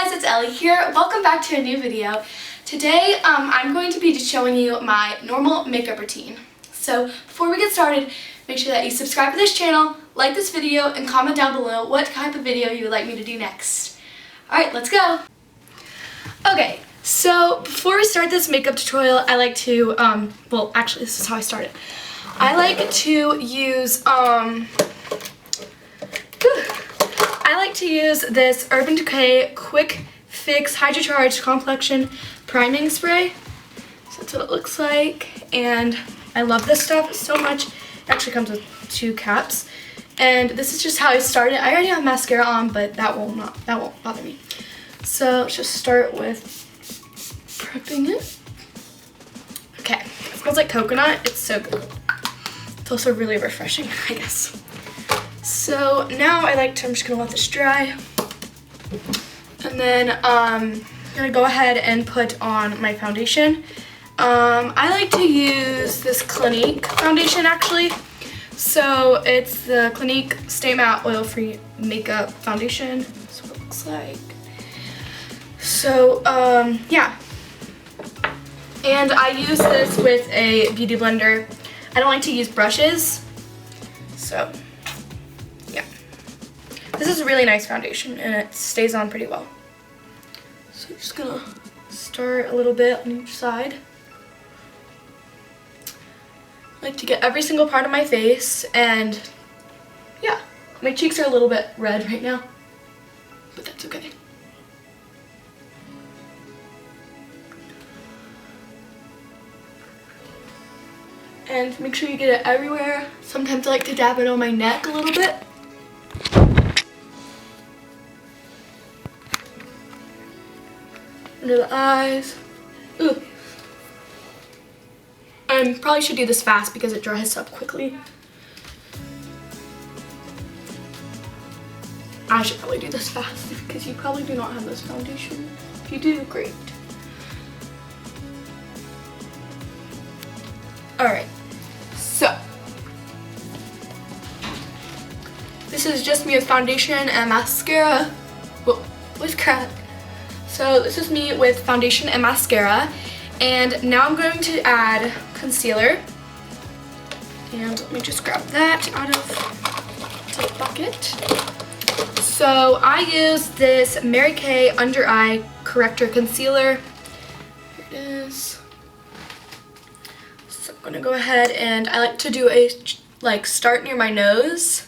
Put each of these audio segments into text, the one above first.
guys, it's Ellie here. Welcome back to a new video. Today I'm going to be just showing you my normal makeup routine. So before we get started, make sure that you subscribe to this channel, like this video, and comment down below what type of video you would like me to do next. Alright, let's go! Okay, so before we start this makeup tutorial, I like to, well actually this is how I started. I like to use, this Urban Decay Quick Fix Hydro Charge Complexion Priming Spray. So that's what it looks like, and I love this stuff so much. It actually comes with 2 caps, and this is just how I started. I already have mascara on, but that won't bother me. So let's just start with prepping it. Okay, it smells like coconut. It's so good. It's also really refreshing, I guess. So now I'm just gonna let this dry. And then I'm gonna go ahead and put on my foundation. I like to use this Clinique foundation actually. So it's the Clinique Stay Matte Oil Free Makeup Foundation. That's what it looks like. So yeah. And I use this with a beauty blender. I don't like to use brushes. So yeah. This is a really nice foundation and it stays on pretty well. So I'm just gonna start a little bit on each side. I like to get every single part of my face, and yeah, my cheeks are a little bit red right now, but that's okay. And make sure you get it everywhere. Sometimes I like to dab it on my neck a little bit. Under the eyes. Ooh. I probably should do this fast because it dries up quickly. I should probably do this fast because you probably do not have this foundation. If you do, great. Alright, so this is just me with foundation and mascara. Whoa, what's crap? So this is me with foundation and mascara, and now I'm going to add concealer. And let me just grab that out of the bucket. So I use this Mary Kay Under Eye Corrector Concealer. Here it is. So I'm gonna go ahead, and I like to do a start near my nose,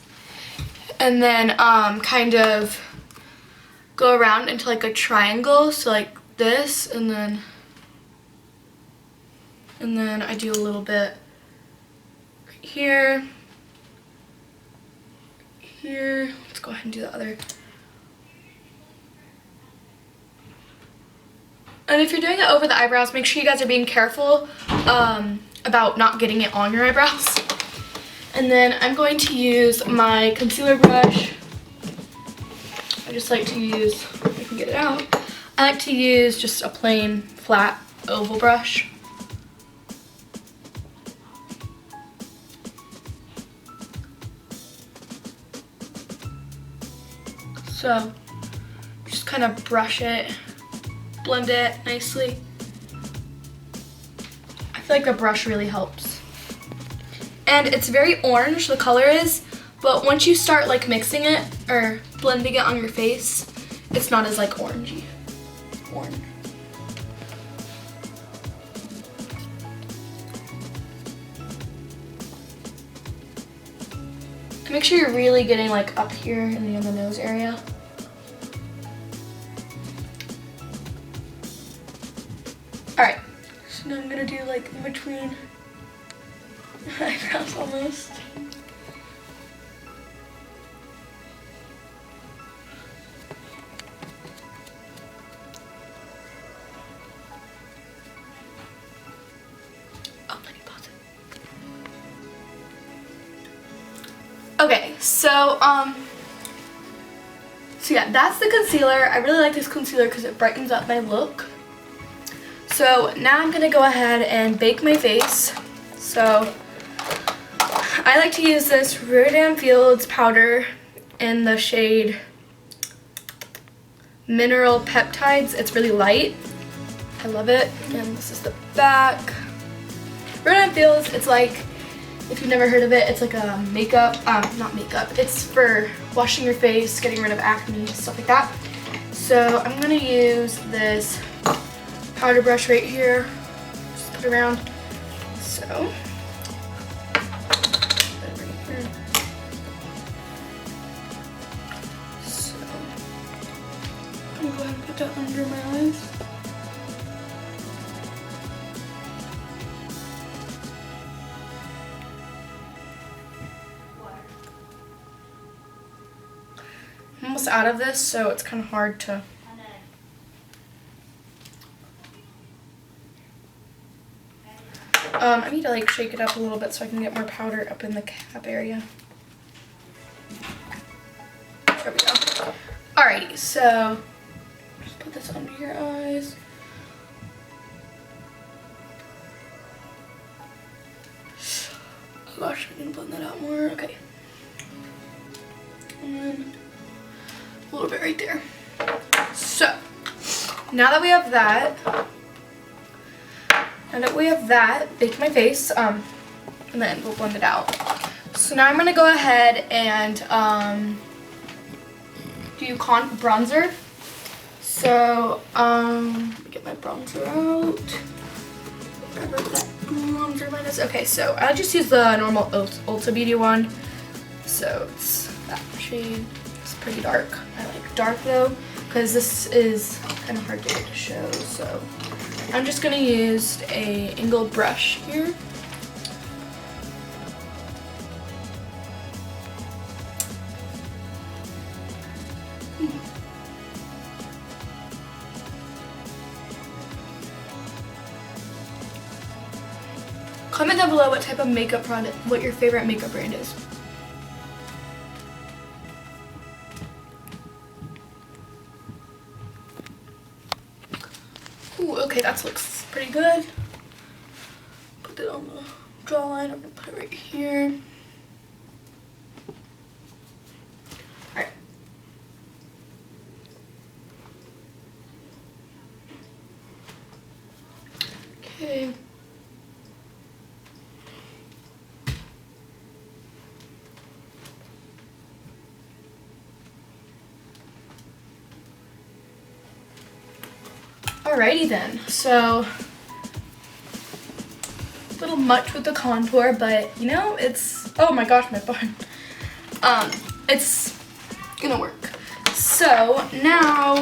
and then kind of go around into like a triangle, so like this, and then I do a little bit right here, here. Let's go ahead and do the other. And if you're doing it over the eyebrows, make sure you guys are being careful about not getting it on your eyebrows. And then I'm going to use my concealer brush. I just like to use, if I can get it out, I like to use just a plain flat oval brush. So just kind of brush it, blend it nicely. I feel like the brush really helps. And it's very orange, the color is, but once you start like mixing it or blending it on your face, it's not as like orangey. Orange. Make sure you're really getting like up here in the nose area. Alright, so now I'm gonna do like in between my eyebrows almost. Okay, so yeah, that's the concealer. I really like this concealer because it brightens up my look. So now I'm gonna go ahead and bake my face. So I like to use this Rodan Fields powder in the shade Mineral Peptides. It's really light. I love it. And this is the back. Rodan Feels, it's like, if you've never heard of it, it's like a makeup, not makeup, it's for washing your face, getting rid of acne, stuff like that. So I'm gonna use this powder brush right here, just put it around. So, put it right here. So, I'm gonna go ahead and put that under my eyes. I'm almost out of this, so it's kind of hard to. I need to like shake it up a little bit so I can get more powder up in the cap area. There we go. Alrighty, so just put this under your eyes. Oh gosh, I can blend that out more. Okay. And then a little bit right there. So, now that we have that, baked my face, and then we'll blend it out. So now I'm gonna go ahead and do bronzer. So, let me get my bronzer out. Whatever that bronzer line is. Okay, so I just use the normal Ulta Beauty one. So it's that shade. It's pretty dark. I like dark though, because this is kind of hard to show. So I'm just gonna use a angled brush here. Comment down below what type of makeup product, what your favorite makeup brand is. Ooh, okay, that looks pretty good. Put it on the jawline. I'm gonna put it right here. Alright. Okay. Alrighty then, so a little much with the contour, but you know, it's, oh my gosh, my phone. It's gonna work. So now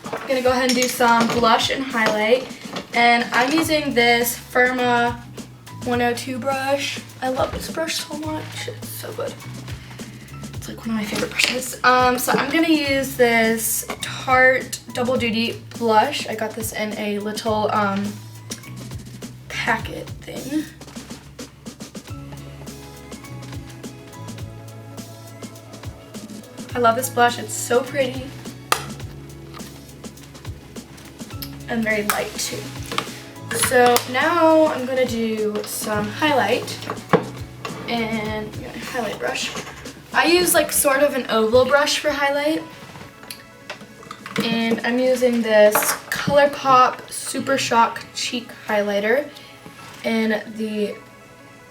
I'm gonna go ahead and do some blush and highlight, and I'm using this Firma 102 brush. I love this brush so much, it's so good. It's like one of my favorite brushes. So I'm gonna use this Tarte Double Duty blush. I got this in a little packet thing. I love this blush, it's so pretty. And very light too. So now I'm gonna do some highlight, and I'm gonna highlight brush. I use like sort of an oval brush for highlight, and I'm using this ColourPop Super Shock Cheek Highlighter, and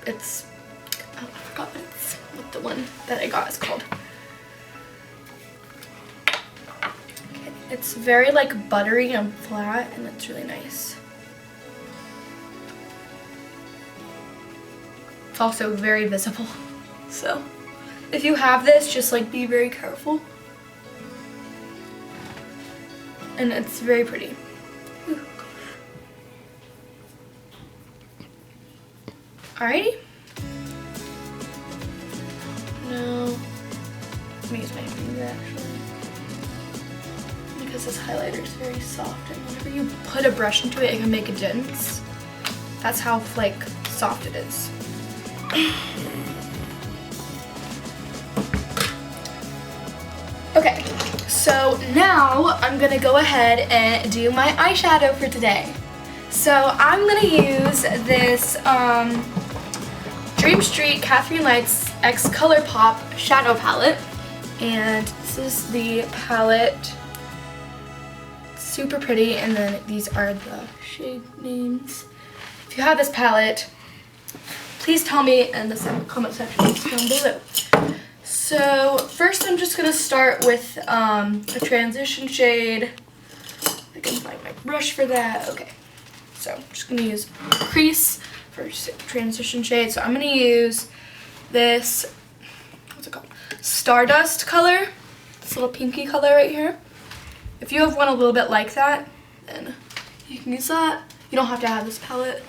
it's, oh, I forgot what the one that I got is called. Okay, it's very like buttery and flat, and it's really nice. It's also very visible, so if you have this, just like be very careful. And it's very pretty. Ooh, alrighty. Now, let me use my finger actually, because this highlighter is very soft, and whenever you put a brush into it, it can make a dent. That's how like soft it is. Okay, so now I'm gonna go ahead and do my eyeshadow for today. So I'm gonna use this Dream Street Catherine Lights X ColourPop shadow palette, and this is the palette. It's super pretty, and then these are the shade names. If you have this palette, please tell me in the comment section down below. So first I'm just going to start with a transition shade. I can find my brush for that. Okay, so I'm just going to use crease for transition shade. So I'm going to use this, what's it called? Stardust color. This little pinky color right here. If you have one a little bit like that, then you can use that. You don't have to have this palette.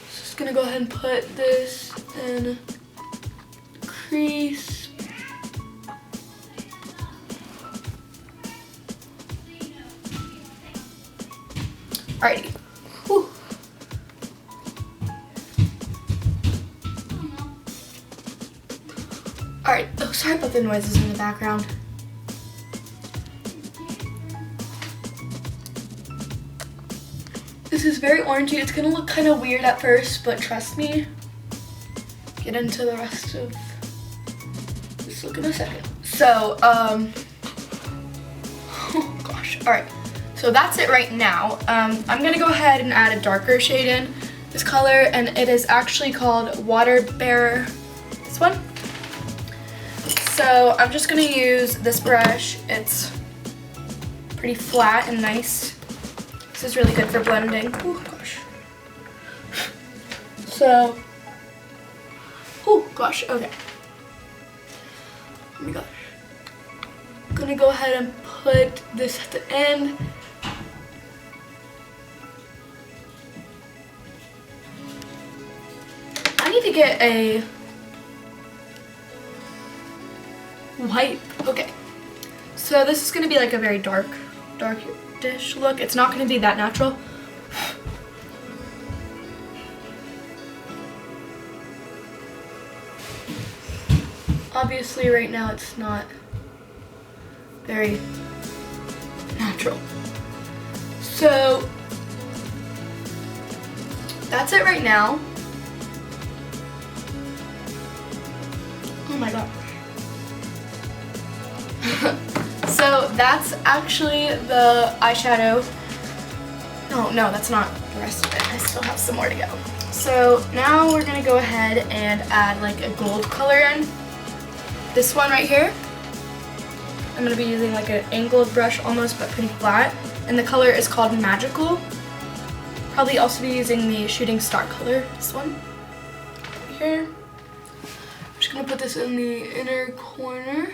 Just going to go ahead and put this in crease. Alrighty. Whew. Alright, oh sorry about the noises in the background. This is very orangey. It's gonna look kind of weird at first, but trust me, get into the rest of this look in a second. So, oh gosh, alright. So that's it right now. I'm gonna go ahead and add a darker shade in this color, and it is actually called Water Bearer, this one. So I'm just gonna use this brush. It's pretty flat and nice. This is really good for blending. Oh gosh. So, oh gosh, okay. Oh my gosh. I'm gonna go ahead and put this at the end. I need to get a wipe. Okay. So this is gonna be like a very dark-ish look. It's not gonna be that natural. Obviously right now it's not very natural. So that's it right now. Oh my god. So that's actually the eyeshadow. No, that's not the rest of it. I still have some more to go. So now we're gonna go ahead and add like a gold color in. This one right here. I'm gonna be using like an angled brush almost, but pretty flat. And the color is called Magical. Probably also be using the Shooting Star color, this one. Right here. I'm just gonna put this in the inner corner.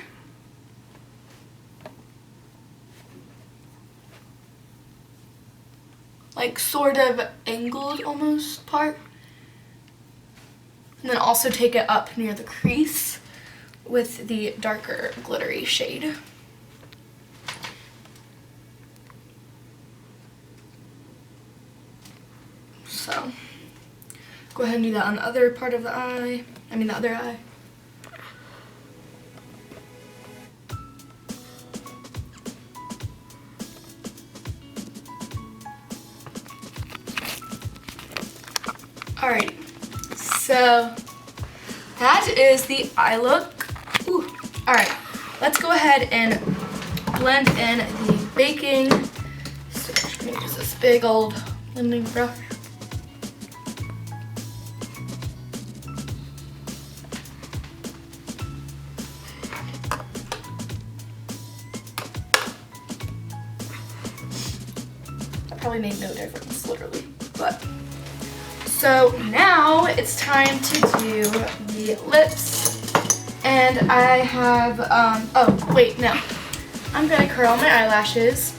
Like sort of angled almost part. And then also take it up near the crease with the darker glittery shade. So go ahead and do that on the other part of the eye. I mean the other eye. Alrighty, so that is the eye look. Ooh. Alright, let's go ahead and blend in the baking. So I'm just going to use this big old blending brush. That probably made no difference, literally, but. So now it's time to do the lips, and I have, oh wait, no, I'm gonna curl my eyelashes.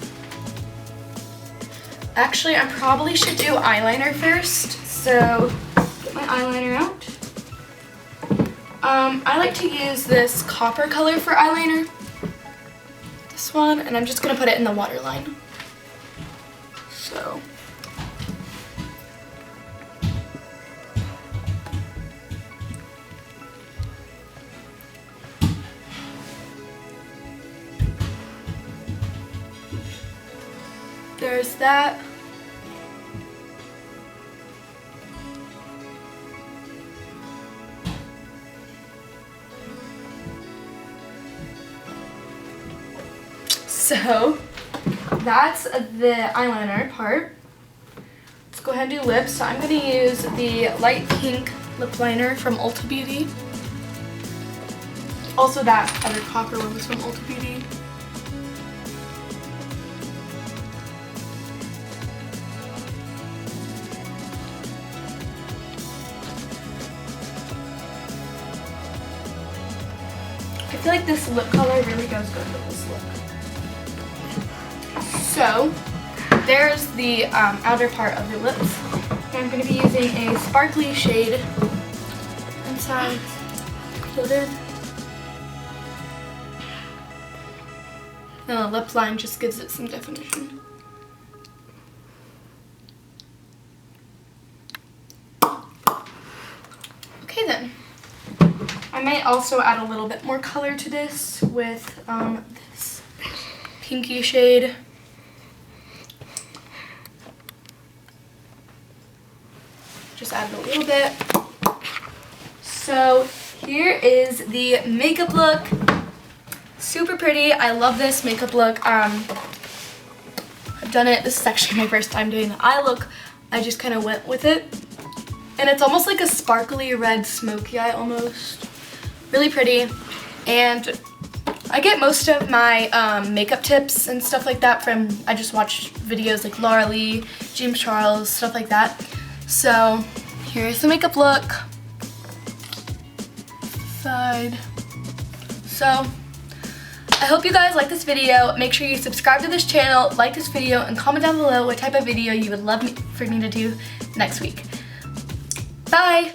Actually, I probably should do eyeliner first, so get my eyeliner out. I like to use this copper color for eyeliner, this one, and I'm just gonna put it in the waterline. So. There's that. So that's the eyeliner part. Let's go ahead and do lips. So I'm going to use the light pink lip liner from Ulta Beauty. Also that other copper one was from Ulta Beauty. I feel like this lip color really goes good with this look. So there's the outer part of the lips. And I'm going to be using a sparkly shade inside coated. And the lip line just gives it some definition. Okay then. I might also add a little bit more color to this with this pinky shade. Just add a little bit. So here is the makeup look. Super pretty. I love this makeup look. I've done it. This is actually my first time doing the eye look. I just kind of went with it. And it's almost like a sparkly red smoky eye almost. Really pretty. And I get most of my makeup tips and stuff like that from, I just watch videos like Laura Lee, James Charles, stuff like that. So here's the makeup look. Side. So I hope you guys like this video. Make sure you subscribe to this channel, like this video, and comment down below what type of video you would love for me to do next week. Bye!